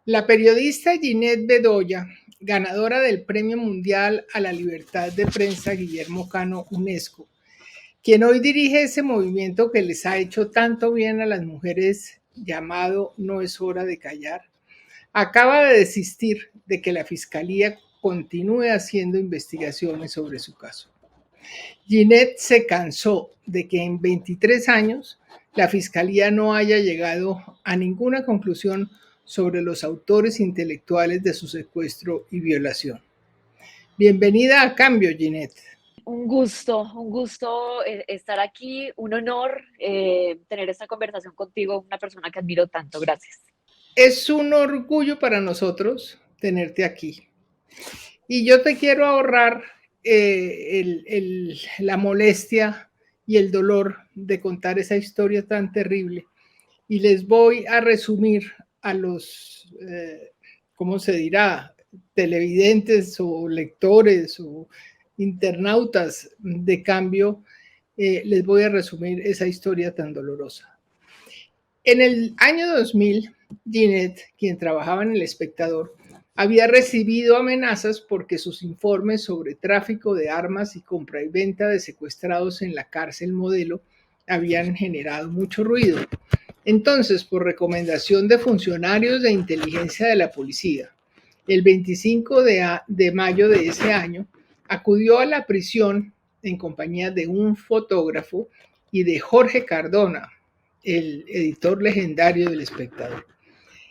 La periodista Ginette Bedoya, ganadora del Premio Mundial a la Libertad de Prensa Guillermo Cano UNESCO, quien hoy dirige ese movimiento que les ha hecho tanto bien a las mujeres llamado No es hora de callar, acaba de desistir de que la Fiscalía continúe haciendo investigaciones sobre su caso. Ginette se cansó de que en 23 años la Fiscalía no haya llegado a ninguna conclusión sobre los autores intelectuales de su secuestro y violación. Bienvenida a Cambio, Ginette. Un gusto estar aquí, un honor tener esta conversación contigo, una persona que admiro tanto. Gracias. Es un orgullo para nosotros tenerte aquí. Y yo te quiero ahorrar la molestia y el dolor de contar esa historia tan terrible. Y les voy a resumir a los, ¿cómo se dirá?, televidentes o lectores o internautas de Cambio, les voy a resumir esa historia tan dolorosa. En el año 2000, Ginette, quien trabajaba en El Espectador, había recibido amenazas porque sus informes sobre tráfico de armas y compra y venta de secuestrados en la cárcel Modelo habían generado mucho ruido. Entonces, por recomendación de funcionarios de inteligencia de la policía, el 25 de mayo de ese año, acudió a la prisión en compañía de un fotógrafo y de Jorge Cardona, el editor legendario del Espectador.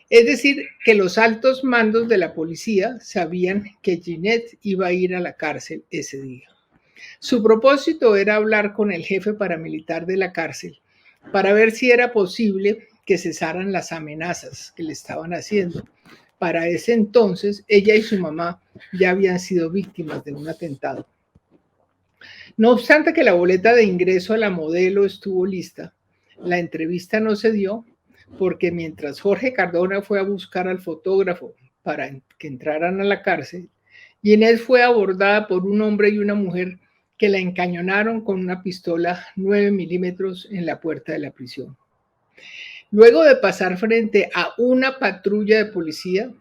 Es decir, que los altos mandos de la policía sabían que Ginette iba a ir a la cárcel ese día. Su propósito era hablar con el jefe paramilitar de la cárcel para ver si era posible que cesaran las amenazas que le estaban haciendo. Para ese entonces, ella y su mamá ya habían sido víctimas de un atentado. No obstante que la boleta de ingreso a la Modelo estuvo lista, la entrevista no se dio porque mientras Jorge Cardona fue a buscar al fotógrafo para que entraran a la cárcel, Ginette fue abordada por un hombre y una mujer que la encañonaron con una pistola 9 milímetros en la puerta de la prisión. Luego de pasar frente a una patrulla de policía,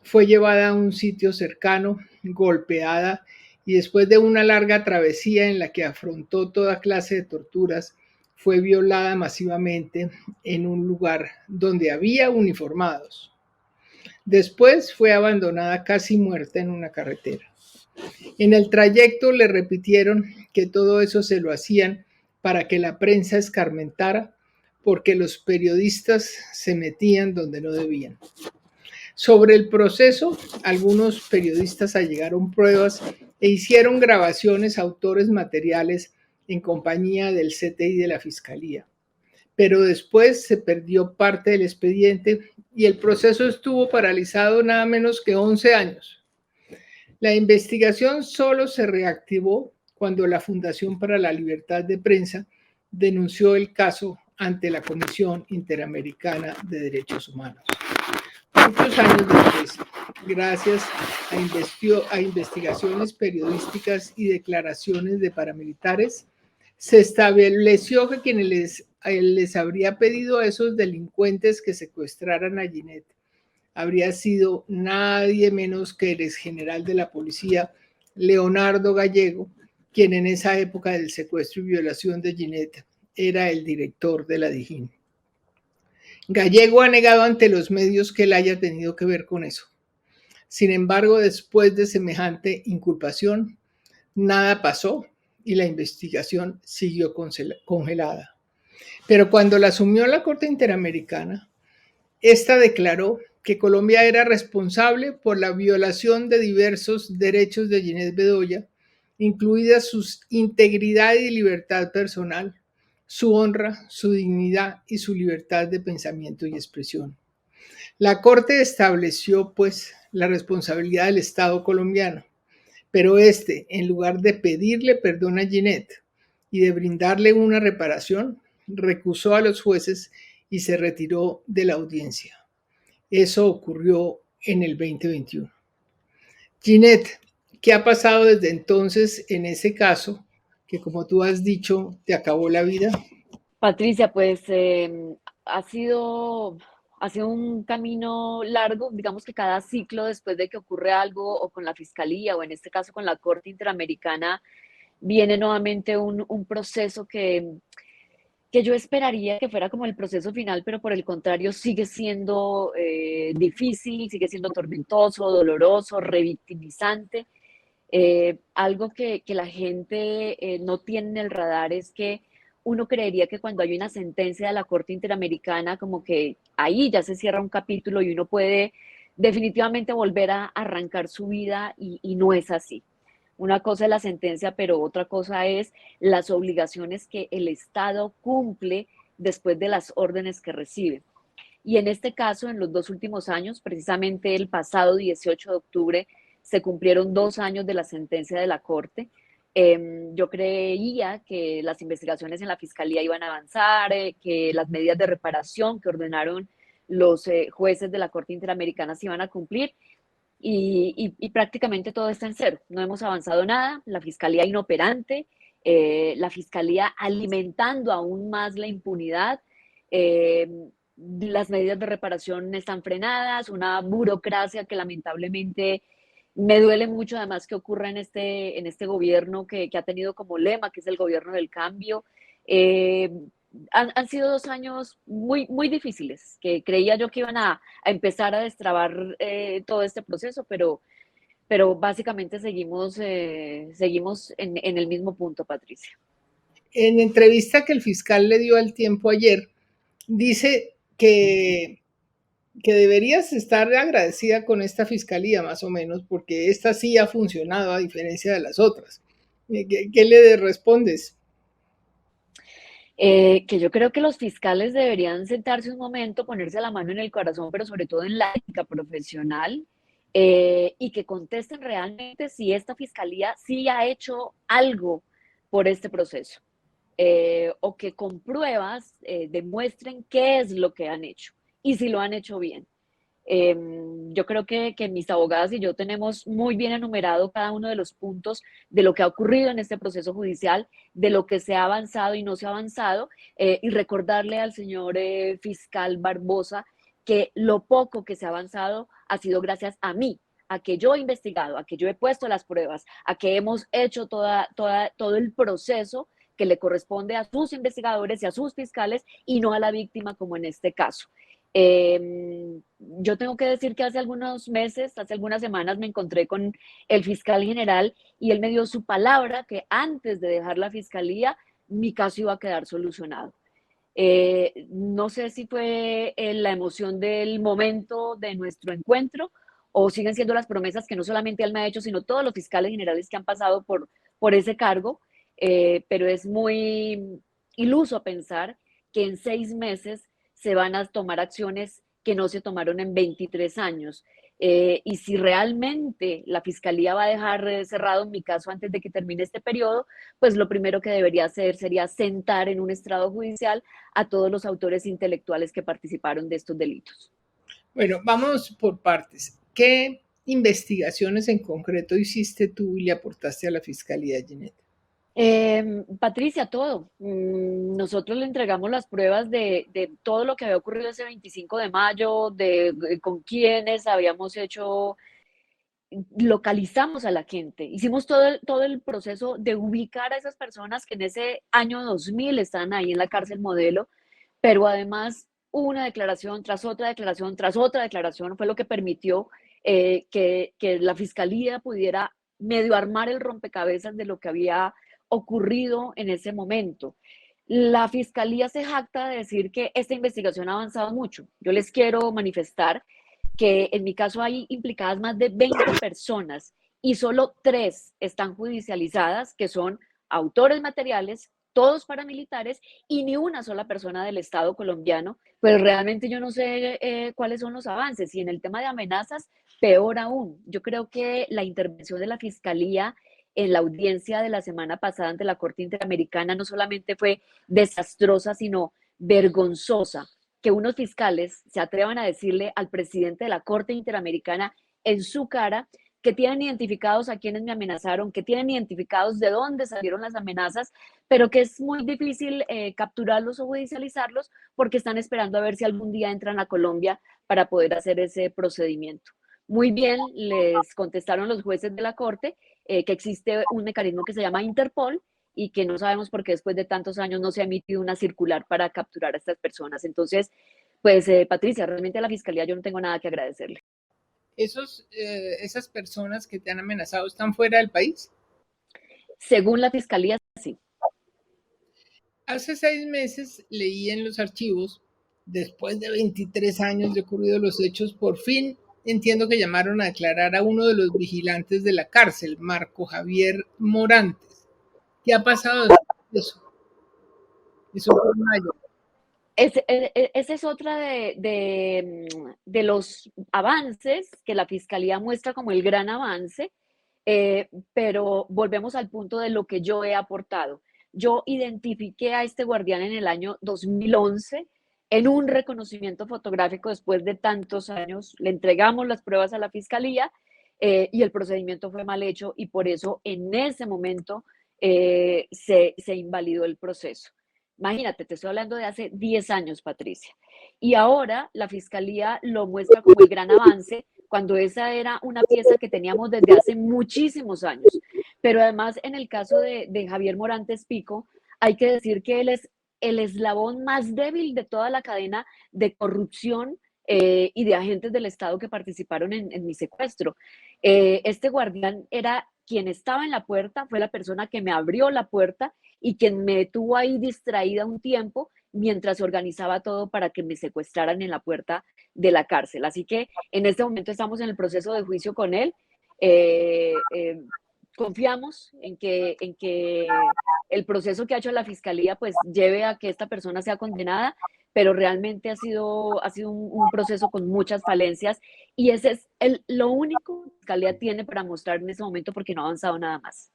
fue llevada a un sitio cercano, golpeada y después de una larga travesía en la que afrontó toda clase de torturas, fue violada masivamente en un lugar donde había uniformados. Después fue abandonada casi muerta en una carretera. En el trayecto le repitieron que todo eso se lo hacían para que la prensa escarmentara porque los periodistas se metían donde no debían. Sobre el proceso, algunos periodistas allegaron pruebas e hicieron grabaciones a autores materiales en compañía del CTI de la Fiscalía. Pero después se perdió parte del expediente y el proceso estuvo paralizado nada menos que 11 años. La investigación solo se reactivó cuando la Fundación para la Libertad de Prensa denunció el caso ante la Comisión Interamericana de Derechos Humanos. Muchos años después, gracias a investigaciones periodísticas y declaraciones de paramilitares, se estableció que quienes les habría pedido a esos delincuentes que secuestraran a Ginette habría sido nadie menos que el exgeneral de la policía, Leonardo Gallego, quien en esa época del secuestro y violación de Ginette era el director de la Dijín. Gallego ha negado ante los medios que él haya tenido que ver con eso. Sin embargo, después de semejante inculpación, nada pasó y la investigación siguió congelada. Pero cuando la asumió la Corte Interamericana, esta declaró que Colombia era responsable por la violación de diversos derechos de Ginette Bedoya, incluida su integridad y libertad personal, su honra, su dignidad y su libertad de pensamiento y expresión. La Corte estableció, pues, la responsabilidad del Estado colombiano, pero en lugar de pedirle perdón a Ginette y de brindarle una reparación, recusó a los jueces y se retiró de la audiencia. Eso ocurrió en el 2021. Ginette, ¿qué ha pasado desde entonces en ese caso que, como tú has dicho, te acabó la vida? Patricia, pues ha sido Ha sido un camino largo, digamos que cada ciclo después de que ocurre algo o con la Fiscalía o en este caso con la Corte Interamericana, viene nuevamente un proceso que yo esperaría que fuera como el proceso final, pero por el contrario sigue siendo difícil, sigue siendo tormentoso, doloroso, revictimizante. Algo que la gente no tiene en el radar es que uno creería que cuando hay una sentencia de la Corte Interamericana, como que ahí ya se cierra un capítulo y uno puede definitivamente volver a arrancar su vida y no es así. Una cosa es la sentencia, pero otra cosa es las obligaciones que el Estado cumple después de las órdenes que recibe. Y en este caso, en los 2 últimos años, precisamente el pasado 18 de octubre, se cumplieron 2 años de la sentencia de la Corte. Yo creía que las investigaciones en la Fiscalía iban a avanzar, que las medidas de reparación que ordenaron los jueces de la Corte Interamericana se iban a cumplir y prácticamente todo está en cero. No hemos avanzado nada, la Fiscalía inoperante, la Fiscalía alimentando aún más la impunidad, eh, las medidas de reparación están frenadas, una burocracia que lamentablemente me duele mucho además que ocurra en este gobierno que ha tenido como lema, que es el gobierno del cambio. Eh, han sido 2 años muy difíciles, que creía yo que iban a empezar a destrabar todo este proceso, pero básicamente seguimos en el mismo punto, Patricia. En entrevista que el fiscal le dio al Tiempo ayer, dice que deberías estar agradecida con esta fiscalía, más o menos, porque esta sí ha funcionado a diferencia de las otras. ¿Qué le respondes? Que yo creo que los fiscales deberían sentarse un momento, ponerse la mano en el corazón, pero sobre todo en la ética profesional, y que contesten realmente si esta fiscalía sí ha hecho algo por este proceso, o que con pruebas demuestren qué es lo que han hecho y si lo han hecho bien. Yo creo que mis abogadas y yo tenemos muy bien enumerado cada uno de los puntos de lo que ha ocurrido en este proceso judicial, de lo que se ha avanzado y no se ha avanzado, y recordarle al señor fiscal Barbosa que lo poco que se ha avanzado ha sido gracias a mí, a que yo he investigado, a que yo he puesto las pruebas, a que hemos hecho todo el proceso que le corresponde a sus investigadores y a sus fiscales y no a la víctima como en este caso. Yo tengo que decir que hace algunos meses, hace algunas semanas me encontré con el fiscal general y él me dio su palabra que antes de dejar la fiscalía mi caso iba a quedar solucionado. No sé si fue la emoción del momento de nuestro encuentro o siguen siendo las promesas que no solamente él me ha hecho, sino todos los fiscales generales que han pasado por ese cargo, pero es muy iluso pensar que en 6 meses se van a tomar acciones que no se tomaron en 23 años. Y si realmente la fiscalía va a dejar cerrado mi caso antes de que termine este periodo, pues lo primero que debería hacer sería sentar en un estrado judicial a todos los autores intelectuales que participaron de estos delitos. Bueno, vamos por partes. ¿Qué investigaciones en concreto hiciste tú y le aportaste a la fiscalía, Ginette? Patricia, todo. Nosotros le entregamos las pruebas de todo lo que había ocurrido ese 25 de mayo, de con quiénes habíamos hecho, localizamos a la gente, hicimos todo el proceso de ubicar a esas personas que en ese año 2000 están ahí en la cárcel modelo, pero además una declaración tras otra declaración tras otra declaración fue lo que permitió que la fiscalía pudiera medio armar el rompecabezas de lo que había ocurrido en ese momento. La fiscalía se jacta de decir que esta investigación ha avanzado mucho. Yo les quiero manifestar que en mi caso hay implicadas más de 20 personas y solo 3 están judicializadas, que son autores materiales, todos paramilitares y ni una sola persona del Estado colombiano. Pues realmente yo no sé cuáles son los avances y en el tema de amenazas, peor aún. Yo creo que la intervención de la Fiscalía en la audiencia de la semana pasada ante la Corte Interamericana no solamente fue desastrosa, sino vergonzosa, que unos fiscales se atrevan a decirle al presidente de la Corte Interamericana en su cara que tienen identificados a quienes me amenazaron, que tienen identificados de dónde salieron las amenazas, pero que es muy difícil capturarlos o judicializarlos porque están esperando a ver si algún día entran a Colombia para poder hacer ese procedimiento. Muy bien, les contestaron los jueces de la Corte que existe un mecanismo que se llama Interpol y que no sabemos por qué después de tantos años no se ha emitido una circular para capturar a estas personas. Entonces, pues Patricia, realmente a la Fiscalía yo no tengo nada que agradecerle. Esas personas que te han amenazado están fuera del país. Según la Fiscalía, sí. Hace 6 meses leí en los archivos, después de 23 años de ocurridos los hechos, por fin entiendo que llamaron a declarar a uno de los vigilantes de la cárcel, Marco Javier Morantes. ¿Qué ha pasado después de eso? Eso fue en mayo. Esa es otra de los avances que la Fiscalía muestra como el gran avance, pero volvemos al punto de lo que yo he aportado. Yo identifiqué a este guardián en el año 2011 en un reconocimiento fotográfico después de tantos años. Le entregamos las pruebas a la Fiscalía y el procedimiento fue mal hecho y por eso en ese momento se invalidó el proceso. Imagínate, te estoy hablando de hace 10 años, Patricia. Y ahora la Fiscalía lo muestra como el gran avance, cuando esa era una pieza que teníamos desde hace muchísimos años. Pero además, en el caso de Javier Morantes Pico, hay que decir que él es el eslabón más débil de toda la cadena de corrupción y de agentes del Estado que participaron en mi secuestro. Este guardián era quien estaba en la puerta, fue la persona que me abrió la puerta y quien me tuvo ahí distraída un tiempo mientras se organizaba todo para que me secuestraran en la puerta de la cárcel. Así que en este momento estamos en el proceso de juicio con él. Eh, eh, Confiamos en que el proceso que ha hecho la fiscalía pues lleve a que esta persona sea condenada, pero realmente ha sido un proceso con muchas falencias y ese es lo único que la fiscalía tiene para mostrar en ese momento porque no ha avanzado nada más.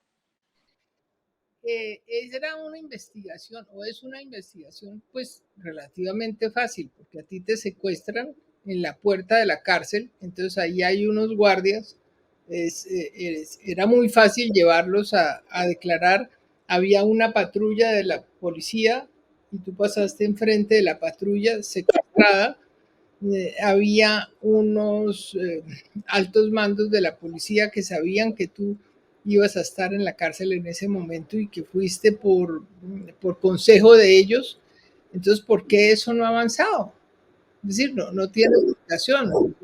Era una investigación o es una investigación pues relativamente fácil, porque a ti te secuestran en la puerta de la cárcel, entonces ahí hay unos guardias, era muy fácil llevarlos a declarar, había una patrulla de la policía y tú pasaste enfrente de la patrulla secuestrada, había unos altos mandos de la policía que sabían que tú ibas a estar en la cárcel en ese momento y que fuiste por consejo de ellos. Entonces, ¿por qué eso no ha avanzado? Es decir, no tiene explicación.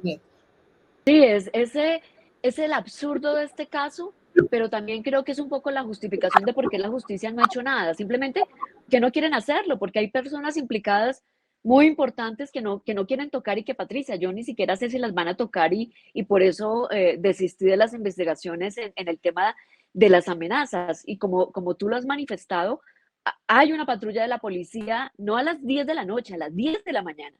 Sí, ese es el absurdo de este caso, pero también creo que es un poco la justificación de por qué la justicia no ha hecho nada. Simplemente que no quieren hacerlo, porque hay personas implicadas muy importantes que no quieren tocar y que, Patricia, yo ni siquiera sé si las van a tocar y por eso desistí de las investigaciones en el tema de las amenazas. Y como tú lo has manifestado, hay una patrulla de la policía, no a las 10 de la noche, a las 10 de la mañana,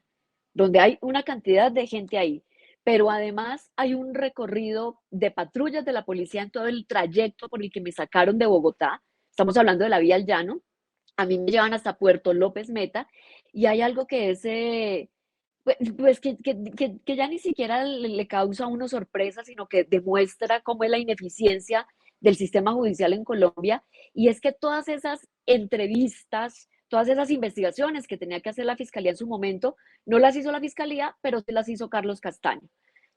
donde hay una cantidad de gente ahí, pero además hay un recorrido de patrullas de la policía en todo el trayecto por el que me sacaron de Bogotá. Estamos hablando de la vía al llano. A mí me llevan hasta Puerto López Meta y hay algo que es, pues que ya ni siquiera le causa a uno sorpresa, sino que demuestra cómo es la ineficiencia del sistema judicial en Colombia. Y es que todas esas entrevistas, todas esas investigaciones que tenía que hacer la fiscalía en su momento, no las hizo la fiscalía, pero sí las hizo Carlos Castaño.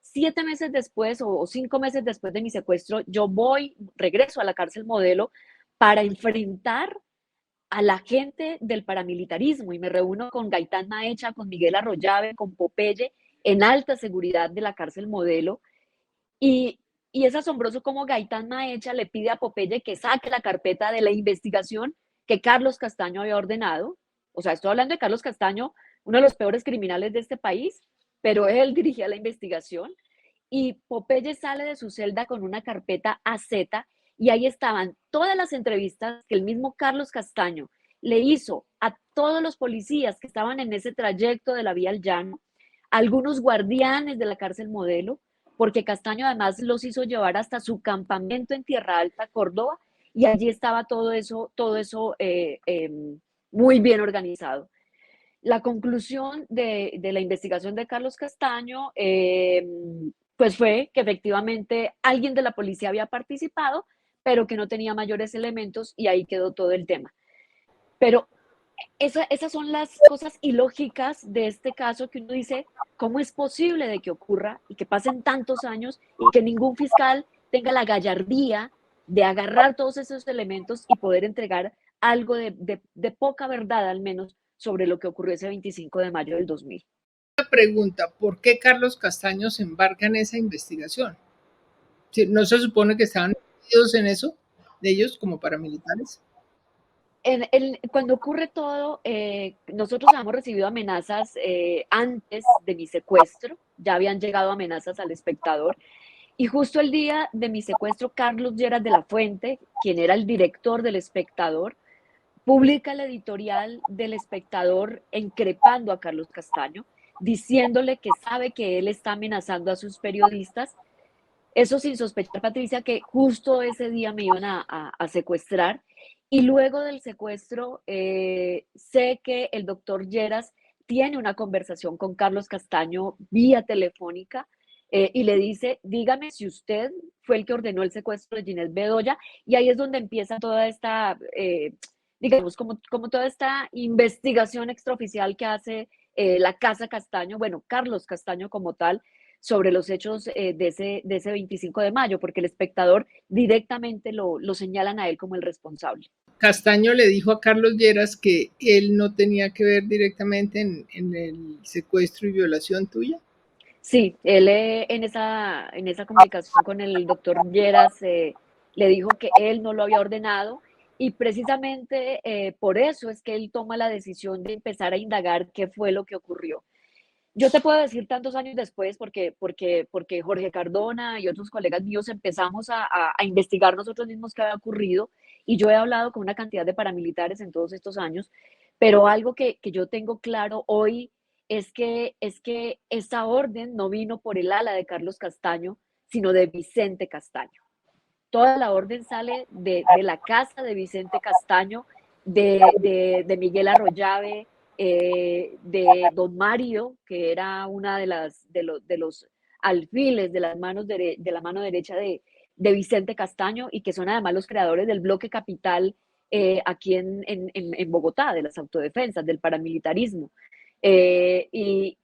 7 meses después o 5 meses después de mi secuestro, yo regreso a la cárcel Modelo para enfrentar a la gente del paramilitarismo y me reúno con Gaitán Maecha, con Miguel Arroyave, con Popeye, en alta seguridad de la cárcel Modelo. Y, y es asombroso cómo Gaitán Maecha le pide a Popeye que saque la carpeta de la investigación que Carlos Castaño había ordenado. O sea, estoy hablando de Carlos Castaño, uno de los peores criminales de este país, pero él dirigía la investigación. Y Popeye sale de su celda con una carpeta AZ y ahí estaban todas las entrevistas que el mismo Carlos Castaño le hizo a todos los policías que estaban en ese trayecto de la vía al llano, algunos guardianes de la cárcel Modelo, porque Castaño además los hizo llevar hasta su campamento en Tierra Alta, Córdoba, y allí estaba todo eso muy bien organizado. La conclusión de la investigación de Carlos Castaño pues fue que efectivamente alguien de la policía había participado, pero que no tenía mayores elementos y ahí quedó todo el tema. Pero esas son las cosas ilógicas de este caso que uno dice, ¿cómo es posible de que ocurra y que pasen tantos años y que ningún fiscal tenga la gallardía de agarrar todos esos elementos y poder entregar algo de poca verdad al menos sobre lo que ocurrió ese 25 de mayo del 2000? Pregunta, ¿por qué Carlos Castaño se embarca en esa investigación? ¿No se supone que estaban metidos en eso, de ellos como paramilitares? Cuando ocurre todo, nosotros habíamos recibido amenazas antes de mi secuestro, ya habían llegado amenazas al espectador, y justo el día de mi secuestro, Carlos Lleras de la Fuente, quien era el director del espectador, publica el editorial del espectador increpando a Carlos Castaño, diciéndole que sabe que él está amenazando a sus periodistas. Eso sin sospechar, Patricia, que justo ese día me iban a secuestrar. Y luego del secuestro, sé que el doctor Lleras tiene una conversación con Carlos Castaño vía telefónica y le dice, dígame si usted fue el que ordenó el secuestro de Ginés Bedoya. Y ahí es donde empieza toda esta, digamos, como toda esta investigación extraoficial que hace la Casa Castaño, bueno, Carlos Castaño como tal, sobre los hechos de ese 25 de mayo, porque el espectador directamente lo señalan a él como el responsable. Castaño le dijo a Carlos Lleras que él no tenía que ver directamente en el secuestro y violación tuya. Sí, él en esa comunicación con el doctor Lleras le dijo que él no lo había ordenado y precisamente por eso es que él toma la decisión de empezar a indagar qué fue lo que ocurrió. Yo te puedo decir tantos años después, porque Jorge Cardona y otros colegas míos empezamos a investigar nosotros mismos qué había ocurrido, y yo he hablado con una cantidad de paramilitares en todos estos años, pero algo que yo tengo claro hoy es que esa orden no vino por el ala de Carlos Castaño, sino de Vicente Castaño. Toda la orden sale de la casa de Vicente Castaño, de Miguel Arroyave, de don Mario, que era una de los alfiles de, las manos de la mano derecha de Vicente Castaño, y que son además los creadores del bloque capital aquí en Bogotá, de las autodefensas, del paramilitarismo. Y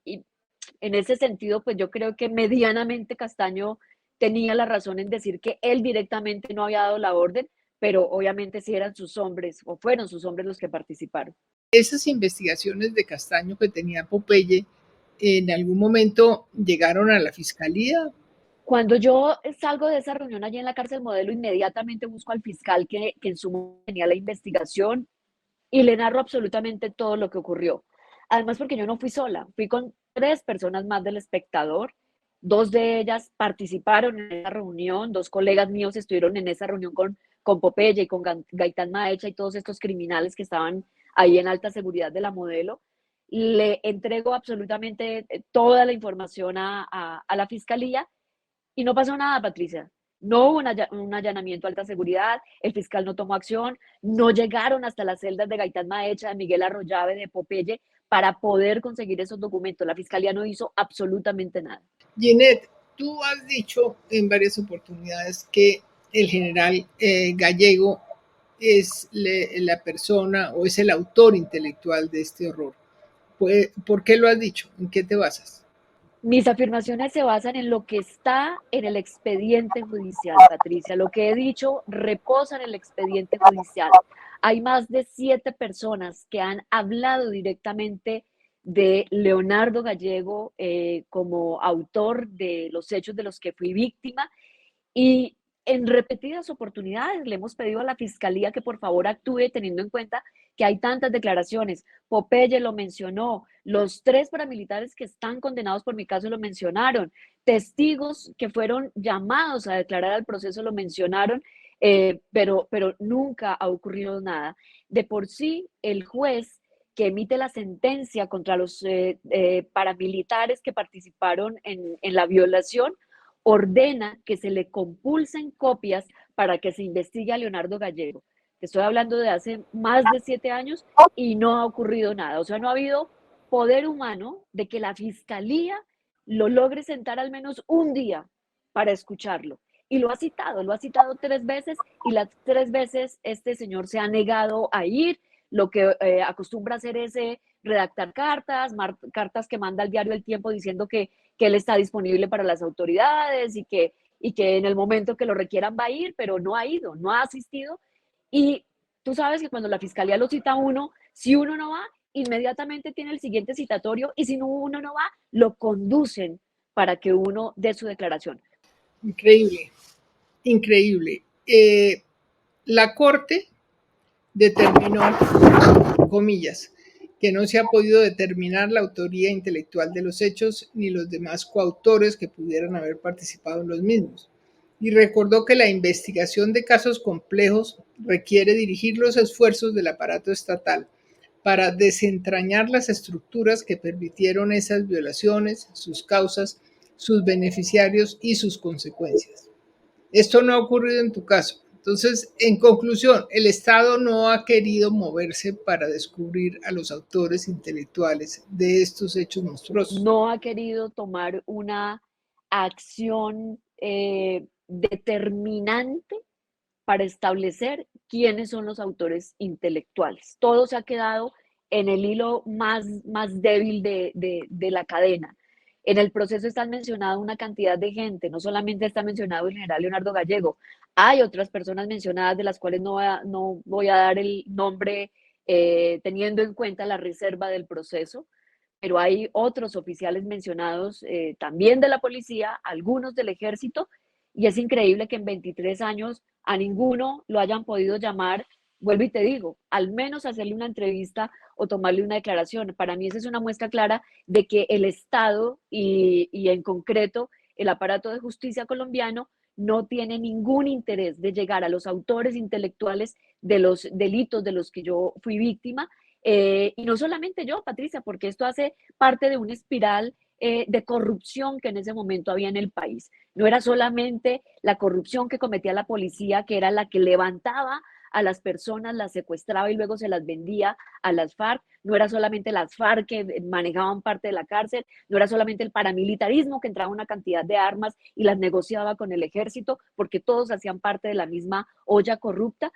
en ese sentido, pues yo creo que medianamente Castaño tenía la razón en decir que él directamente no había dado la orden, pero obviamente sí eran sus hombres o fueron sus hombres los que participaron. Esas investigaciones de Castaño que tenía Popeye, ¿en algún momento llegaron a la fiscalía? Cuando yo salgo de esa reunión allí en la cárcel Modelo, inmediatamente busco al fiscal que en su momento tenía la investigación y le narro absolutamente todo lo que ocurrió. Además, porque yo no fui sola, fui con 3 personas más del espectador. 2 de ellas participaron en esa reunión, 2 colegas míos estuvieron en esa reunión con Popeye y con Gaitán Maecha y todos estos criminales que estaban ahí en alta seguridad de la Modelo. Le entrego absolutamente toda la información a la fiscalía y no pasó nada, Patricia. No hubo un allanamiento a alta seguridad, el fiscal no tomó acción, no llegaron hasta las celdas de Gaitán Maecha, de Miguel Arroyave, de Popeye, para poder conseguir esos documentos. La fiscalía no hizo absolutamente nada. Ginette, tú has dicho en varias oportunidades que el general Gallego es la persona o es el autor intelectual de este horror. ¿Por qué lo has dicho? ¿En qué te basas? Mis afirmaciones se basan en lo que está en el expediente judicial, Patricia. Lo que he dicho reposa en el expediente judicial. Hay más de 7 personas que han hablado directamente de Leonardo Gallego como autor de los hechos de los que fui víctima, y en repetidas oportunidades le hemos pedido a la fiscalía que por favor actúe teniendo en cuenta que hay tantas declaraciones. Popeye lo mencionó, los 3 paramilitares que están condenados por mi caso lo mencionaron, testigos que fueron llamados a declarar al proceso lo mencionaron, pero nunca ha ocurrido nada. De por sí, el juez que emite la sentencia contra los paramilitares que participaron en la violación ordena que se le compulsen copias para que se investigue a Leonardo Gallego. Te estoy hablando de hace más de 7 años y no ha ocurrido nada. O sea, no ha habido poder humano de que la fiscalía lo logre sentar al menos un día para escucharlo. Y lo ha citado 3 veces y las 3 veces este señor se ha negado a ir. Lo que acostumbra hacer es redactar cartas que manda al diario El Tiempo diciendo que él está disponible para las autoridades y que en el momento que lo requieran va a ir, pero no ha ido, no ha asistido. Y tú sabes que cuando la fiscalía lo cita a uno, si uno no va, inmediatamente tiene el siguiente citatorio y si no, uno no va, lo conducen para que uno dé su declaración. Increíble, increíble. La Corte determinó, comillas, que no se ha podido determinar la autoría intelectual de los hechos ni los demás coautores que pudieran haber participado en los mismos. Y recordó que la investigación de casos complejos requiere dirigir los esfuerzos del aparato estatal para desentrañar las estructuras que permitieron esas violaciones, sus causas, sus beneficiarios y sus consecuencias. Esto no ha ocurrido en tu caso. Entonces, en conclusión, el Estado no ha querido moverse para descubrir a los autores intelectuales de estos hechos monstruosos. No ha querido tomar una acción determinante para establecer quiénes son los autores intelectuales. Todo se ha quedado en el hilo más débil de la cadena. En el proceso están mencionada una cantidad de gente, no solamente está mencionado el general Leonardo Gallego, hay otras personas mencionadas de las cuales no voy a dar el nombre teniendo en cuenta la reserva del proceso, pero hay otros oficiales mencionados también de la policía, algunos del ejército, y es increíble que en 23 años a ninguno lo hayan podido llamar, vuelvo y te digo, al menos hacerle una entrevista o tomarle una declaración. Para mí esa es una muestra clara de que el Estado y en concreto el aparato de justicia colombiano no tiene ningún interés de llegar a los autores intelectuales de los delitos de los que yo fui víctima. Y no solamente yo, Patricia, porque esto hace parte de una espiral de corrupción que en ese momento había en el país. No era solamente la corrupción que cometía la policía, que era la que levantaba a las personas, las secuestraba y luego se las vendía a las FARC, no era solamente las FARC que manejaban parte de la cárcel, no era solamente el paramilitarismo que entraba una cantidad de armas y las negociaba con el ejército, porque todos hacían parte de la misma olla corrupta.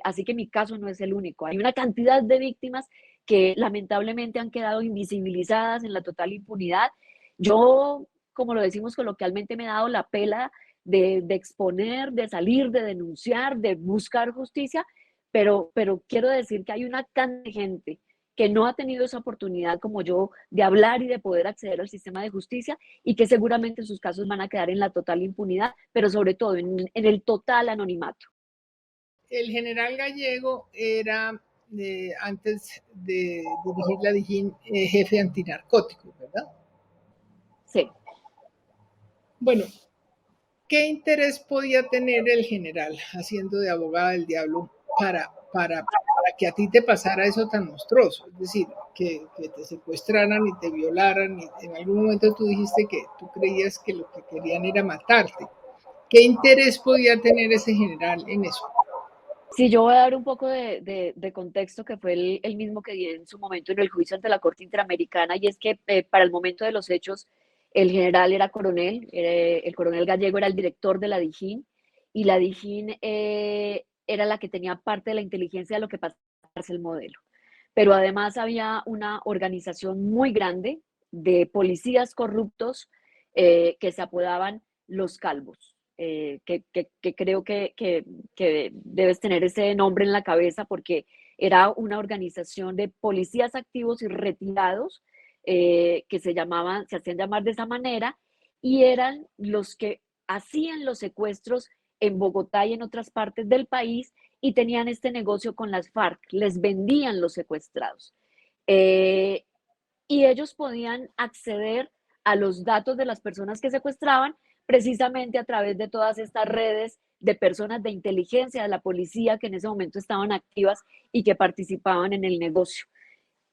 Así que mi caso no es el único. Hay una cantidad de víctimas que lamentablemente han quedado invisibilizadas en la total impunidad. Yo, como lo decimos coloquialmente, me he dado la pela de exponer, de salir, de denunciar, de buscar justicia, pero quiero decir que hay una cantidad de gente que no ha tenido esa oportunidad como yo de hablar y de poder acceder al sistema de justicia y que seguramente sus casos van a quedar en la total impunidad, pero sobre todo en el total anonimato. El general Gallego era, antes de dirigir la DIJÍN, jefe antinarcóticos, ¿verdad? Sí. Bueno, ¿qué interés podía tener el general haciendo de abogada del diablo para que a ti te pasara eso tan monstruoso? Es decir, que te secuestraran y te violaran y en algún momento tú dijiste que tú creías que lo que querían era matarte. ¿Qué interés podía tener ese general en eso? Sí, yo voy a dar un poco de contexto que fue el mismo que di en su momento en el juicio ante la Corte Interamericana, y es que para el momento de los hechos el general era coronel, el coronel Gallego era el director de la DIJÍN, y la DIJÍN era la que tenía parte de la inteligencia de lo que pasaba en la cárcel Modelo. Pero además había una organización muy grande de policías corruptos que se apodaban los calvos. Que creo que debes tener ese nombre en la cabeza porque era una organización de policías activos y retirados que se hacían llamar de esa manera y eran los que hacían los secuestros en Bogotá y en otras partes del país y tenían este negocio con las FARC, les vendían los secuestrados. Eh, y ellos podían acceder a los datos de las personas que secuestraban precisamente a través de todas estas redes de personas de inteligencia de la policía que en ese momento estaban activas y que participaban en el negocio.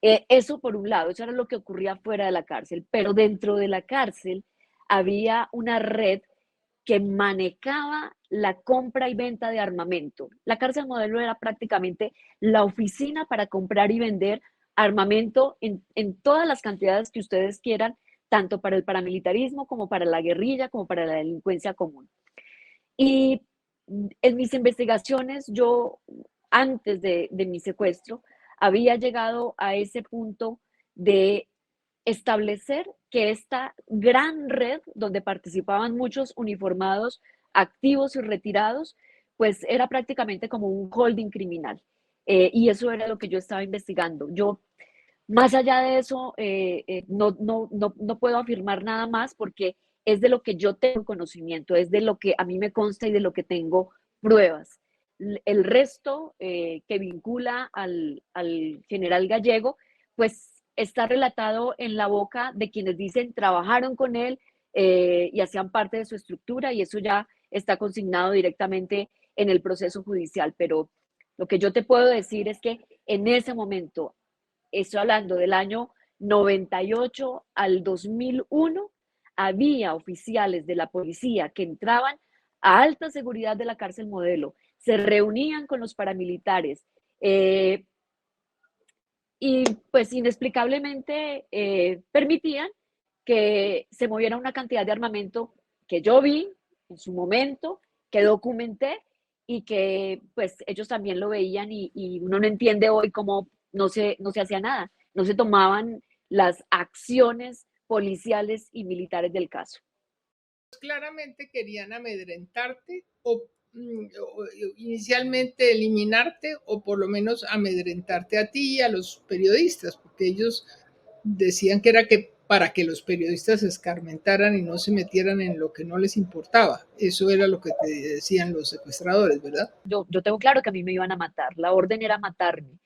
Eso por un lado, eso era lo que ocurría fuera de la cárcel, pero dentro de la cárcel había una red que manejaba la compra y venta de armamento. La cárcel Modelo era prácticamente la oficina para comprar y vender armamento en todas las cantidades que ustedes quieran, tanto para el paramilitarismo como para la guerrilla, como para la delincuencia común. Y en mis investigaciones, yo antes de mi secuestro, había llegado a ese punto de establecer que esta gran red donde participaban muchos uniformados activos y retirados, pues era prácticamente como un holding criminal. Y eso era lo que yo estaba investigando. Yo, más allá de eso, no puedo afirmar nada más porque es de lo que yo tengo conocimiento, es de lo que a mí me consta y de lo que tengo pruebas. El resto que vincula al general Gallego, pues está relatado en la boca de quienes dicen trabajaron con él y hacían parte de su estructura y eso ya está consignado directamente en el proceso judicial. Pero lo que yo te puedo decir es que en ese momento, estoy hablando del año 98 al 2001, había oficiales de la policía que entraban a alta seguridad de la cárcel Modelo, se reunían con los paramilitares, y pues inexplicablemente permitían que se moviera una cantidad de armamento que yo vi en su momento, que documenté y que pues ellos también lo veían y uno no entiende hoy cómo no se hacía nada, no se tomaban las acciones policiales y militares del caso. Claramente querían amedrentarte o inicialmente eliminarte o por lo menos amedrentarte a ti y a los periodistas, porque ellos decían que era que para que los periodistas se escarmentaran y no se metieran en lo que no les importaba. Eso era lo que te decían los secuestradores, ¿verdad? Yo tengo claro que a mí me iban a matar, la orden era matarme.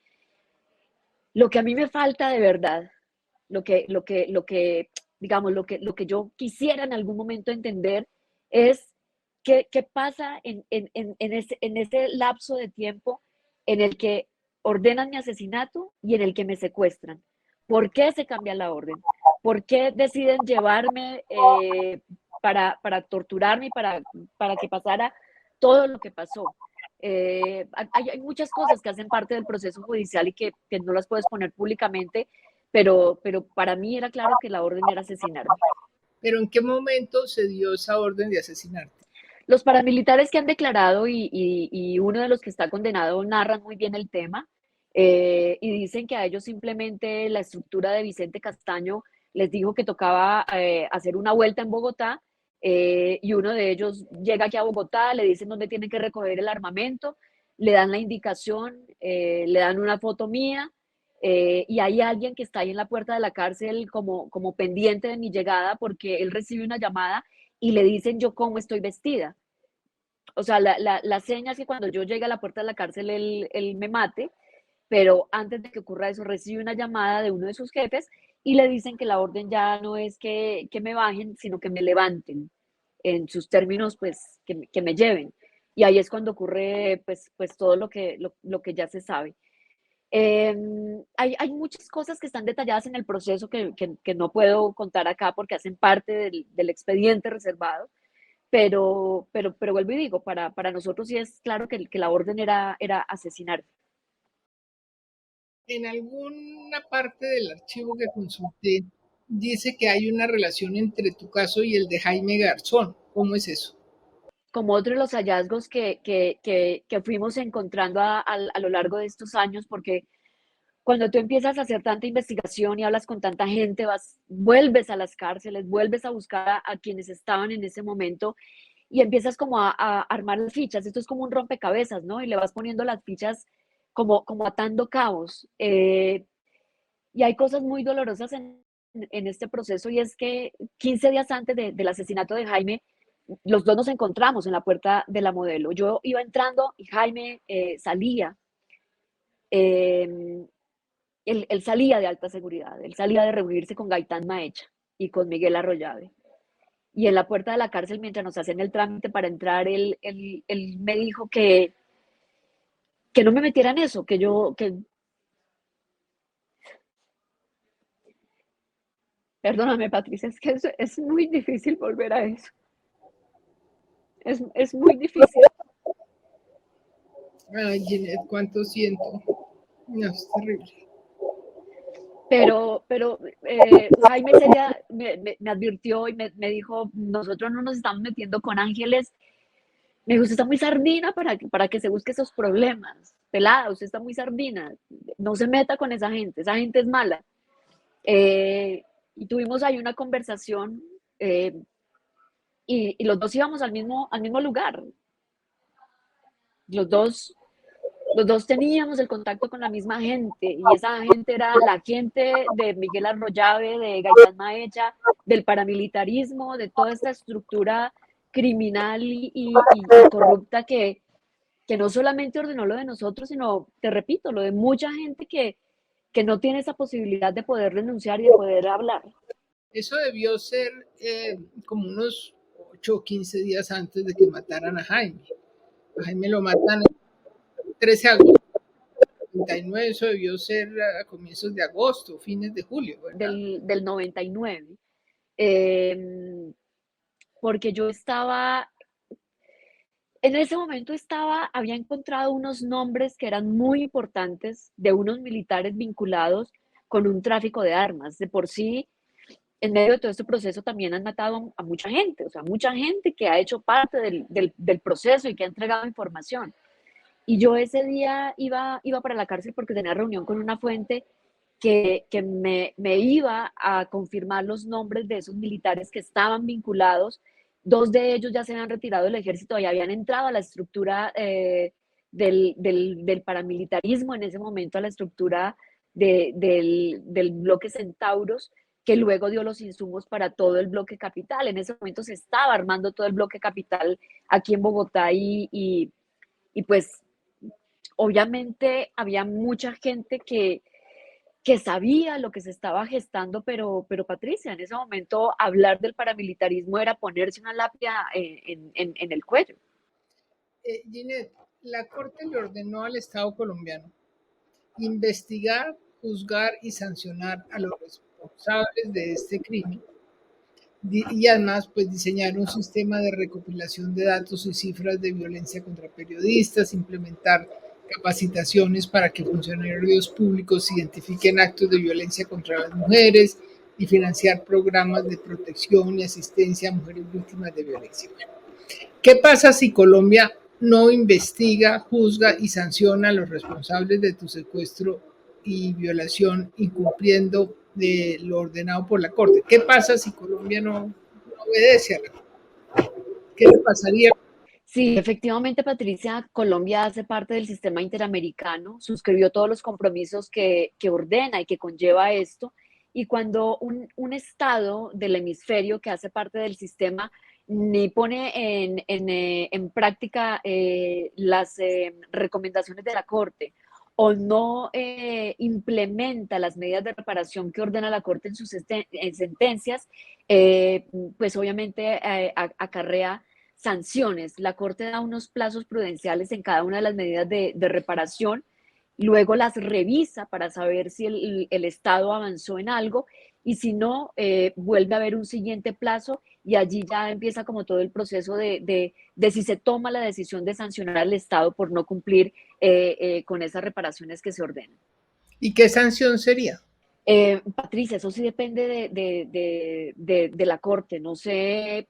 Lo que a mí me falta de verdad, digamos, lo que yo quisiera en algún momento entender es qué pasa en ese lapso de tiempo en el que ordenan mi asesinato y en el que me secuestran. ¿Por qué se cambia la orden? ¿Por qué deciden llevarme para torturarme y para que pasara todo lo que pasó? Hay muchas cosas que hacen parte del proceso judicial y que no las puedes poner públicamente, pero para mí era claro que la orden era asesinarme. Pero ¿en qué momento se dio esa orden de asesinarte? Los paramilitares que han declarado y uno de los que está condenado narran muy bien el tema y dicen que a ellos simplemente la estructura de Vicente Castaño les dijo que tocaba hacer una vuelta en Bogotá y uno de ellos llega aquí a Bogotá, le dicen dónde tienen que recoger el armamento, le dan la indicación, le dan una foto mía y hay alguien que está ahí en la puerta de la cárcel como pendiente de mi llegada porque él recibe una llamada y le dicen yo cómo estoy vestida. O sea, la seña es que cuando yo llegue a la puerta de la cárcel, él me mate, pero antes de que ocurra eso, recibe una llamada de uno de sus jefes y le dicen que la orden ya no es que me bajen, sino que me levanten. En sus términos, pues, que me lleven. Y ahí es cuando ocurre, pues todo lo que ya se sabe. Hay muchas cosas que están detalladas en el proceso que no puedo contar acá porque hacen parte del expediente reservado, pero vuelvo y digo, para nosotros sí es claro que la orden era asesinar. En alguna parte del archivo que consulté dice que hay una relación entre tu caso y el de Jaime Garzón. ¿Cómo es eso? Como otro de los hallazgos que fuimos encontrando a lo largo de estos años, porque cuando tú empiezas a hacer tanta investigación y hablas con tanta gente, vuelves a las cárceles, vuelves a buscar a quienes estaban en ese momento y empiezas como a armar las fichas. Esto es como un rompecabezas, ¿no? Y le vas poniendo las fichas como atando cabos. Y hay cosas muy dolorosas en este proceso y es que 15 días antes del asesinato de Jaime, los dos nos encontramos en la puerta de la Modelo. Yo iba entrando y Jaime salía. Eh, él salía de alta seguridad, él salía de reunirse con Gaitán Maecha y con Miguel Arroyave. Y en la puerta de la cárcel, mientras nos hacían el trámite para entrar, él me dijo que no me metiera en eso, perdóname, Patricia, es que es muy difícil volver a eso. Es muy difícil. Ay, Ginette, cuánto siento. No, es terrible. Jaime Celia me advirtió y me dijo, nosotros no nos estamos metiendo con ángeles. Me dijo, usted está muy sardina para que se busque esos problemas. Pelada, usted está muy sardina. No se meta con esa gente es mala. Y tuvimos ahí una conversación eh, y los dos íbamos al mismo lugar. Los dos, los dos teníamos el contacto con la misma gente y esa gente era la gente de Miguel Arroyave, de Gaitán Maecha, del paramilitarismo, de toda esta estructura criminal y corrupta que no solamente ordenó lo de nosotros, sino, te repito, lo de mucha gente que no tiene esa posibilidad de poder denunciar y de poder hablar. Eso debió ser como unos 8 o 15 días antes de que mataran a Jaime. A Jaime lo matan el 13 de agosto del 39, eso debió ser a comienzos de agosto, fines de julio, ¿verdad? Del 99. Eh, porque yo estaba, en ese momento había encontrado unos nombres que eran muy importantes de unos militares vinculados con un tráfico de armas. De por sí, en medio de todo este proceso también han matado a mucha gente, o sea, mucha gente que ha hecho parte del proceso y que ha entregado información. Y yo ese día iba para la cárcel porque tenía reunión con una fuente que me iba a confirmar los nombres de esos militares que estaban vinculados. Dos de ellos ya se habían retirado del ejército y habían entrado a la estructura del paramilitarismo, en ese momento a la estructura del bloque Centauros, que luego dio los insumos para todo el bloque capital. En ese momento se estaba armando todo el bloque capital aquí en Bogotá y pues obviamente había mucha gente que sabía lo que se estaba gestando, pero Patricia, en ese momento hablar del paramilitarismo era ponerse una lápida en el cuello. Ginette, la Corte le ordenó al Estado colombiano investigar, juzgar y sancionar a los responsables de este crimen y además pues diseñar un sistema de recopilación de datos y cifras de violencia contra periodistas, implementar capacitaciones para que funcionarios públicos identifiquen actos de violencia contra las mujeres y financiar programas de protección y asistencia a mujeres víctimas de violencia. ¿Qué pasa si Colombia no investiga, juzga y sanciona a los responsables de tu secuestro y violación incumpliendo de lo ordenado por la Corte? ¿Qué pasa si Colombia no obedece a la Corte? ¿Qué le pasaría? Sí, efectivamente, Patricia, Colombia hace parte del sistema interamericano, suscribió todos los compromisos que ordena y que conlleva esto, y cuando un Estado del hemisferio que hace parte del sistema ni pone en práctica las recomendaciones de la Corte o no implementa las medidas de reparación que ordena la Corte en sus en sentencias, eh, pues obviamente acarrea sanciones. La Corte da unos plazos prudenciales en cada una de las medidas de reparación, luego las revisa para saber si el Estado avanzó en algo y si no, vuelve a haber un siguiente plazo y allí ya empieza como todo el proceso de si se toma la decisión de sancionar al Estado por no cumplir con esas reparaciones que se ordenan. ¿Y qué sanción sería? Patricia, eso sí depende de la Corte. No sé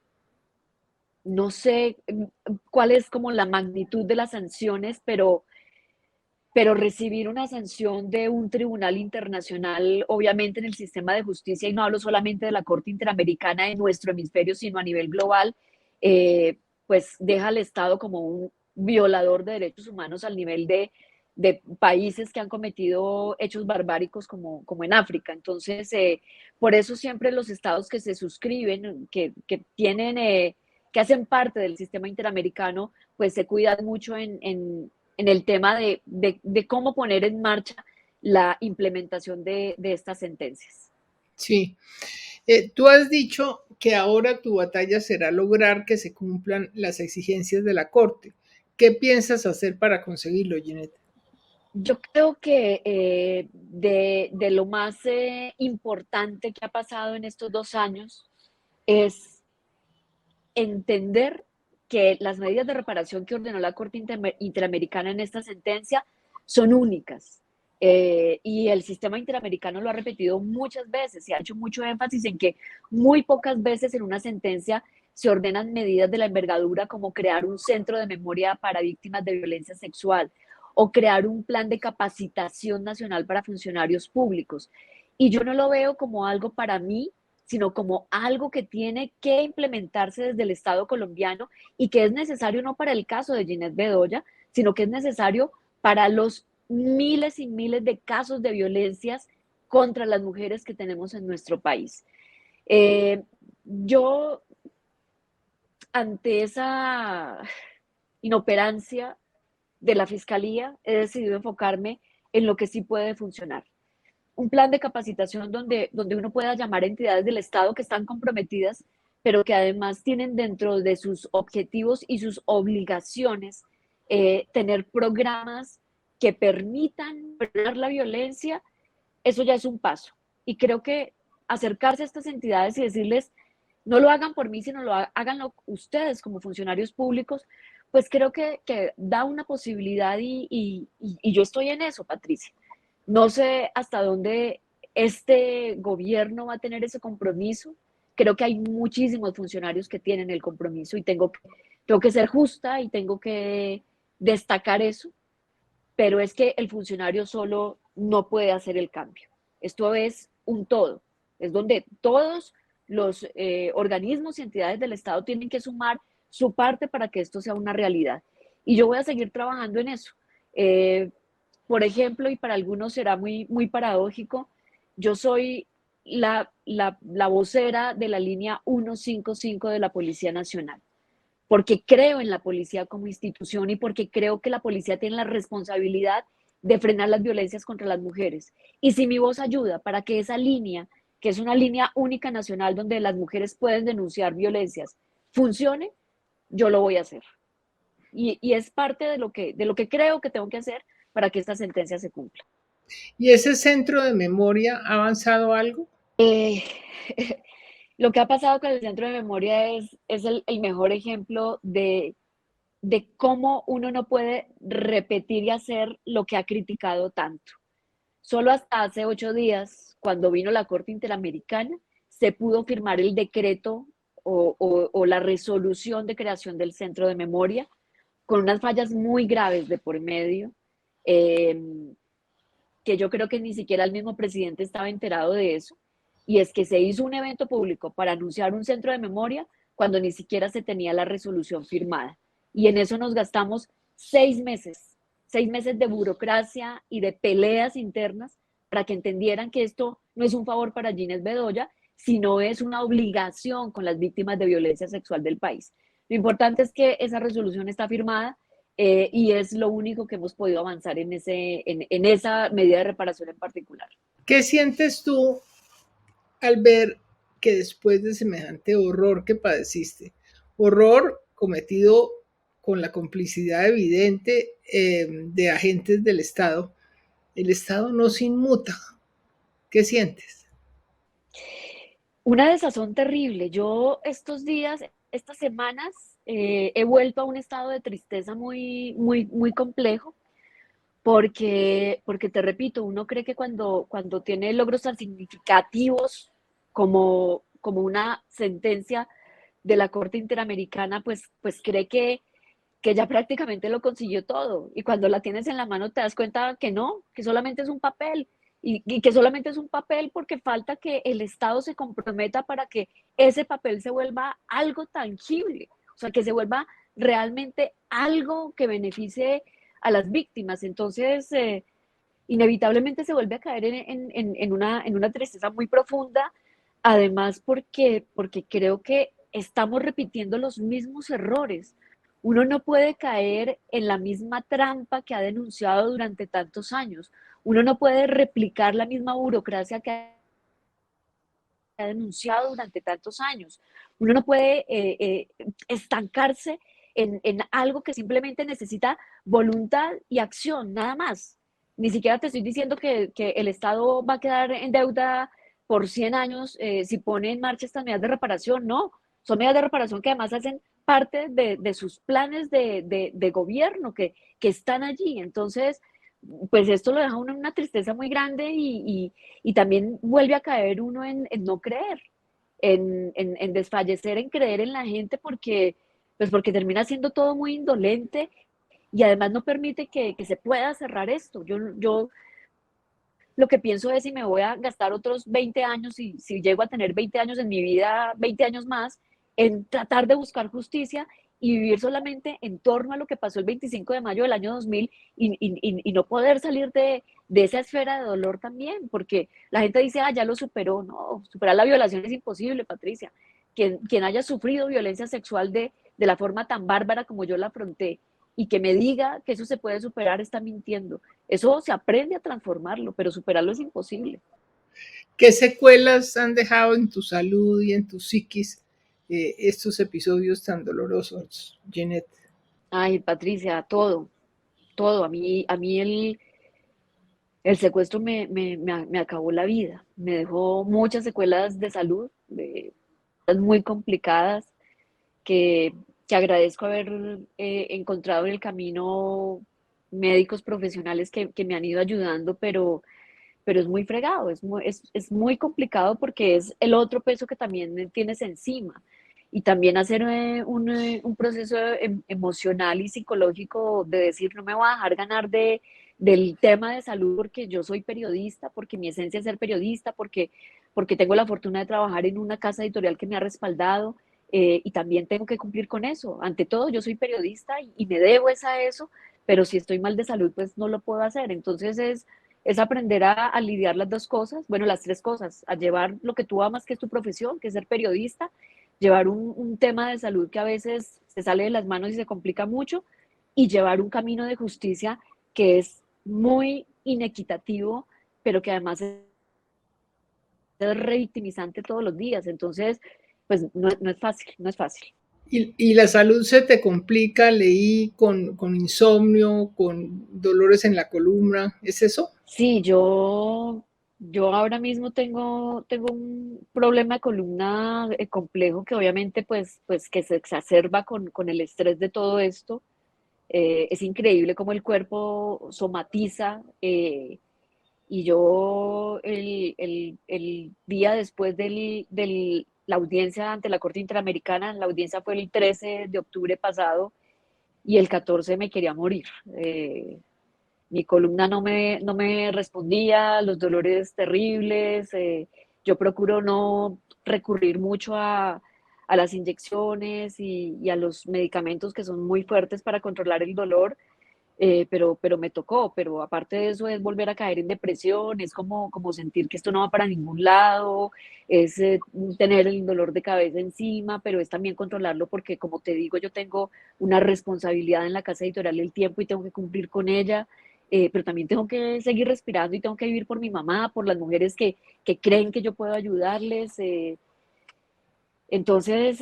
cuál es como la magnitud de las sanciones, pero recibir una sanción de un tribunal internacional, obviamente en el sistema de justicia, y no hablo solamente de la Corte Interamericana de nuestro hemisferio, sino a nivel global, pues deja al Estado como un violador de derechos humanos al nivel de países que han cometido hechos barbáricos como en África. Entonces, por eso siempre los estados que se suscriben, que tienen, que hacen parte del sistema interamericano, pues se cuidan mucho en el tema de cómo poner en marcha la implementación de estas sentencias. Sí. Tú has dicho que ahora tu batalla será lograr que se cumplan las exigencias de la Corte. ¿Qué piensas hacer para conseguirlo, Ginette? Yo creo que de lo más importante que ha pasado en estos 2 años es entender que las medidas de reparación que ordenó la Corte Interamericana en esta sentencia son únicas, Y el sistema interamericano lo ha repetido muchas veces y ha hecho mucho énfasis en que muy pocas veces en una sentencia se ordenan medidas de la envergadura como crear un centro de memoria para víctimas de violencia sexual o crear un plan de capacitación nacional para funcionarios públicos. Y yo no lo veo como algo para mí, sino como algo que tiene que implementarse desde el Estado colombiano y que es necesario no para el caso de Ginette Bedoya, sino que es necesario para los miles y miles de casos de violencias contra las mujeres que tenemos en nuestro país. Yo, ante esa inoperancia de la Fiscalía, he decidido enfocarme en lo que sí puede funcionar. Un plan de capacitación donde uno pueda llamar a entidades del Estado que están comprometidas, pero que además tienen dentro de sus objetivos y sus obligaciones tener programas que permitan frenar la violencia. Eso ya es un paso. Y creo que acercarse a estas entidades y decirles, no lo hagan por mí, sino háganlo ustedes como funcionarios públicos, pues creo que da una posibilidad y yo estoy en eso, Patricia. No sé hasta dónde este gobierno va a tener ese compromiso. Creo que hay muchísimos funcionarios que tienen el compromiso y tengo que ser justa y tengo que destacar eso, pero es que el funcionario solo no puede hacer el cambio. Esto es un todo, es donde todos los organismos y entidades del Estado tienen que sumar su parte para que esto sea una realidad. Y yo voy a seguir trabajando en eso. Eh, por ejemplo, y para algunos será muy paradójico, yo soy la vocera de la línea 155 de la Policía Nacional, porque creo en la policía como institución y porque creo que la policía tiene la responsabilidad de frenar las violencias contra las mujeres. Y si mi voz ayuda para que esa línea, que es una línea única nacional donde las mujeres pueden denunciar violencias, funcione, yo lo voy a hacer. Y es parte de lo que creo que tengo que hacer para que esta sentencia se cumpla. ¿Y ese centro de memoria ha avanzado algo? Lo que ha pasado con el centro de memoria es el mejor ejemplo de cómo uno no puede repetir y hacer lo que ha criticado tanto. Solo hasta hace 8 días, cuando vino la Corte Interamericana, se pudo firmar el decreto o la resolución de creación del centro de memoria, con unas fallas muy graves de por medio, eh, que yo creo que ni siquiera el mismo presidente estaba enterado de eso, y es que se hizo un evento público para anunciar un centro de memoria cuando ni siquiera se tenía la resolución firmada. Y en eso nos gastamos 6 meses, 6 meses de burocracia y de peleas internas para que entendieran que esto no es un favor para Ginette Bedoya, sino es una obligación con las víctimas de violencia sexual del país. Lo importante es que esa resolución está firmada y es lo único que hemos podido avanzar en esa medida de reparación en particular. ¿Qué sientes tú al ver que después de semejante horror que padeciste, horror cometido con la complicidad evidente de agentes del Estado, el Estado no se inmuta? ¿Qué sientes? Una desazón terrible. Yo estos días, estas semanas, he vuelto a un estado de tristeza muy complejo, porque te repito, uno cree que cuando tiene logros tan significativos como una sentencia de la Corte Interamericana, pues cree que ya prácticamente lo consiguió todo. Y cuando la tienes en la mano te das cuenta que no, que solamente es un papel. Y que solamente es un papel porque falta que el Estado se comprometa para que ese papel se vuelva algo tangible, o sea, que se vuelva realmente algo que beneficie a las víctimas. Entonces, inevitablemente se vuelve a caer en una tristeza muy profunda, además porque creo que estamos repitiendo los mismos errores. Uno no puede caer en la misma trampa que ha denunciado durante tantos años. Uno no puede replicar la misma burocracia que ha denunciado durante tantos años. Uno no puede estancarse en algo que simplemente necesita voluntad y acción, nada más. Ni siquiera te estoy diciendo que el Estado va a quedar en deuda por 100 años si pone en marcha estas medidas de reparación, no. Son medidas de reparación que además hacen parte de sus planes de gobierno que están allí. Entonces, pues esto lo deja uno en una tristeza muy grande y también vuelve a caer uno en no creer, en desfallecer, en creer en la gente porque, pues porque termina siendo todo muy indolente y además no permite que se pueda cerrar esto. Yo lo que pienso es si me voy a gastar otros 20 años, y si llego a tener 20 años en mi vida, 20 años más, en tratar de buscar justicia y vivir solamente en torno a lo que pasó el 25 de mayo del año 2000 y no poder salir de esa esfera de dolor también, porque la gente dice, ah, ya lo superó. No, superar la violación es imposible, Patricia. Quien haya sufrido violencia sexual de la forma tan bárbara como yo la afronté y que me diga que eso se puede superar está mintiendo. Eso se aprende a transformarlo, pero superarlo es imposible. ¿Qué secuelas han dejado en tu salud y en tu psiquis estos episodios tan dolorosos, Jeanette? Ay, Patricia, todo, todo. A mí el secuestro me acabó la vida. Me dejó muchas secuelas de salud, muy complicadas, que, que agradezco haber encontrado en el camino médicos profesionales que me han ido ayudando, pero es muy fregado, es muy complicado porque es el otro peso que también tienes encima. Y también hacer un proceso emocional y psicológico de decir, no me voy a dejar ganar del tema de salud porque yo soy periodista, porque mi esencia es ser periodista, porque tengo la fortuna de trabajar en una casa editorial que me ha respaldado, y también tengo que cumplir con eso. Ante todo, yo soy periodista y me debo es a eso, pero si estoy mal de salud, pues no lo puedo hacer. Entonces es aprender a lidiar las dos cosas, bueno, las tres cosas, a llevar lo que tú amas, que es tu profesión, que es ser periodista, llevar un tema de salud que a veces se sale de las manos y se complica mucho, y llevar un camino de justicia que es muy inequitativo, pero que además es revictimizante todos los días. Entonces, pues no es fácil, no es fácil. Y la salud se te complica, leí con insomnio, con dolores en la columna, ¿es eso? Sí, yo ahora mismo tengo un problema de columna complejo que obviamente pues que se exacerba con el estrés de todo esto. Es increíble cómo el cuerpo somatiza, y yo el día después la audiencia ante la Corte Interamericana, la audiencia fue el 13 de octubre pasado y el 14 me quería morir. Mi columna no me respondía, los dolores terribles. Yo procuro no recurrir mucho a las inyecciones y a los medicamentos que son muy fuertes para controlar el dolor, pero me tocó. Pero aparte de eso es volver a caer en depresión, es como sentir que esto no va para ningún lado, es tener el dolor de cabeza encima, pero es también controlarlo porque, como te digo, yo tengo una responsabilidad en la casa editorial del tiempo y tengo que cumplir con ella. Pero también tengo que seguir respirando y tengo que vivir por mi mamá, por las mujeres que creen que yo puedo ayudarles. Entonces,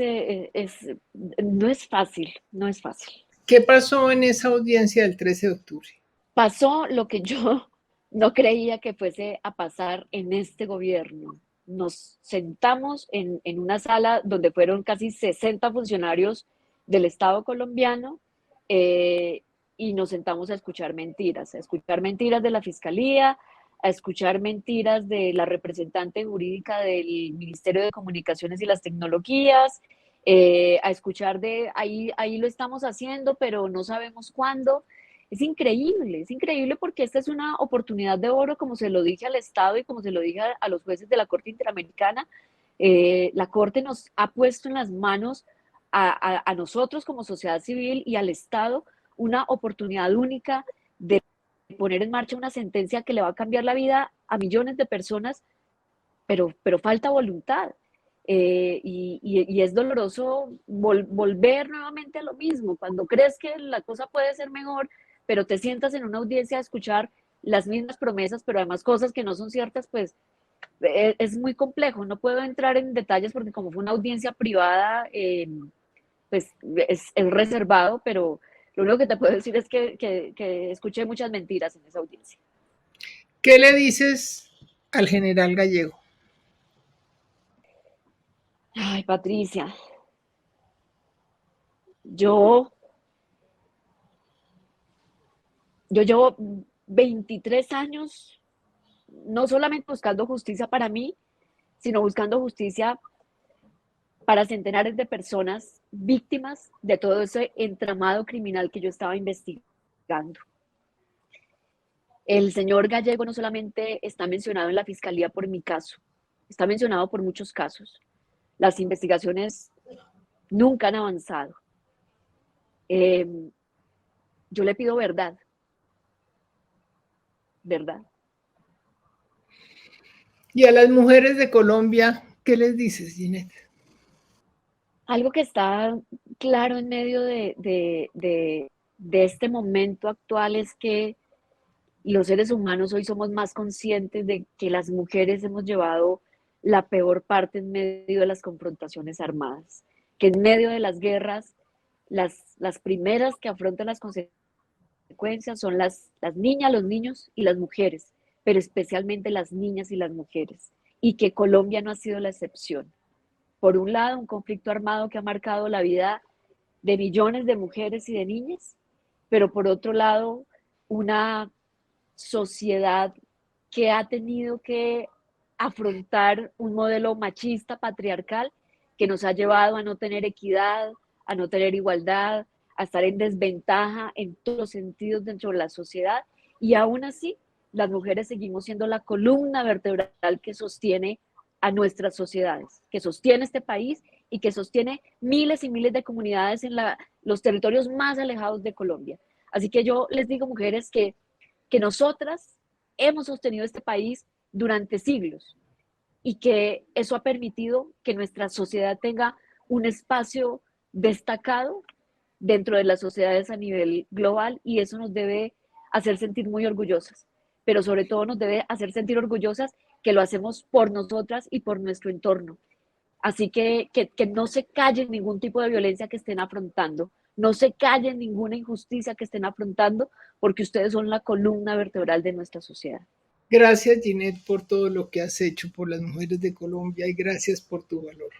no es fácil, no es fácil. ¿Qué pasó en esa audiencia del 13 de octubre? Pasó lo que yo no creía que fuese a pasar en este gobierno. Nos sentamos en una sala donde fueron casi 60 funcionarios del Estado colombiano, eh, y nos sentamos a escuchar mentiras de la Fiscalía, a escuchar mentiras de la representante jurídica del Ministerio de Comunicaciones y las Tecnologías, a escuchar ahí lo estamos haciendo, pero no sabemos cuándo. Es increíble porque esta es una oportunidad de oro, como se lo dije al Estado y como se lo dije a los jueces de la Corte Interamericana. La Corte nos ha puesto en las manos a nosotros como sociedad civil y al Estado una oportunidad única de poner en marcha una sentencia que le va a cambiar la vida a millones de personas, pero falta voluntad. Y es doloroso volver nuevamente a lo mismo, cuando crees que la cosa puede ser mejor, pero te sientas en una audiencia a escuchar las mismas promesas, pero además cosas que no son ciertas, pues es muy complejo. No puedo entrar en detalles porque como fue una audiencia privada, pues es reservado, pero lo único que te puedo decir es que escuché muchas mentiras en esa audiencia. ¿Qué le dices al general Gallego? Ay, Patricia, yo, yo llevo 23 años, no solamente buscando justicia para mí, sino buscando justicia para centenares de personas víctimas de todo ese entramado criminal que yo estaba investigando. El señor Gallego no solamente está mencionado en la fiscalía por mi caso, está mencionado por muchos casos. Las investigaciones nunca han avanzado. Yo le pido verdad. ¿Verdad? Y a las mujeres de Colombia, ¿qué les dices, Ginette? Algo que está claro en medio de este momento actual es que los seres humanos hoy somos más conscientes de que las mujeres hemos llevado la peor parte en medio de las confrontaciones armadas, que en medio de las guerras, las primeras que afrontan las consecuencias son las niñas, los niños y las mujeres, pero especialmente las niñas y las mujeres, y que Colombia no ha sido la excepción. Por un lado, un conflicto armado que ha marcado la vida de millones de mujeres y de niñas, pero por otro lado, una sociedad que ha tenido que afrontar un modelo machista, patriarcal, que nos ha llevado a no tener equidad, a no tener igualdad, a estar en desventaja en todos los sentidos dentro de la sociedad. Y aún así, las mujeres seguimos siendo la columna vertebral que sostiene a nuestras sociedades, que sostiene este país y que sostiene miles y miles de comunidades en los territorios más alejados de Colombia. Así que yo les digo, mujeres, que nosotras hemos sostenido este país durante siglos y que eso ha permitido que nuestra sociedad tenga un espacio destacado dentro de las sociedades a nivel global, y eso nos debe hacer sentir muy orgullosas, pero sobre todo nos debe hacer sentir orgullosas que lo hacemos por nosotras y por nuestro entorno. Así que no se callen ningún tipo de violencia que estén afrontando, no se callen ninguna injusticia que estén afrontando, porque ustedes son la columna vertebral de nuestra sociedad. Gracias, Ginette, por todo lo que has hecho por las mujeres de Colombia y gracias por tu valor.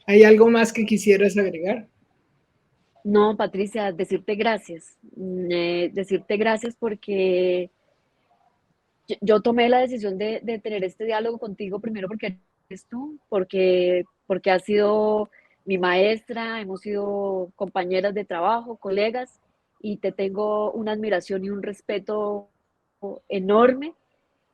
¿Hay algo más que quisieras agregar? No, Patricia, decirte gracias porque yo tomé la decisión de tener este diálogo contigo, primero porque eres tú, porque has sido mi maestra, hemos sido compañeras de trabajo, colegas, y te tengo una admiración y un respeto enorme.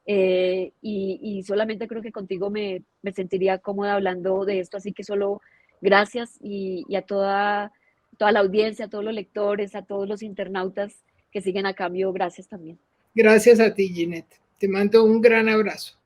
Y solamente creo que contigo me sentiría cómoda hablando de esto, así que solo gracias, y a toda la audiencia, a todos los lectores, a todos los internautas que siguen a cambio, gracias también. Gracias a ti, Ginette. Te mando un gran abrazo.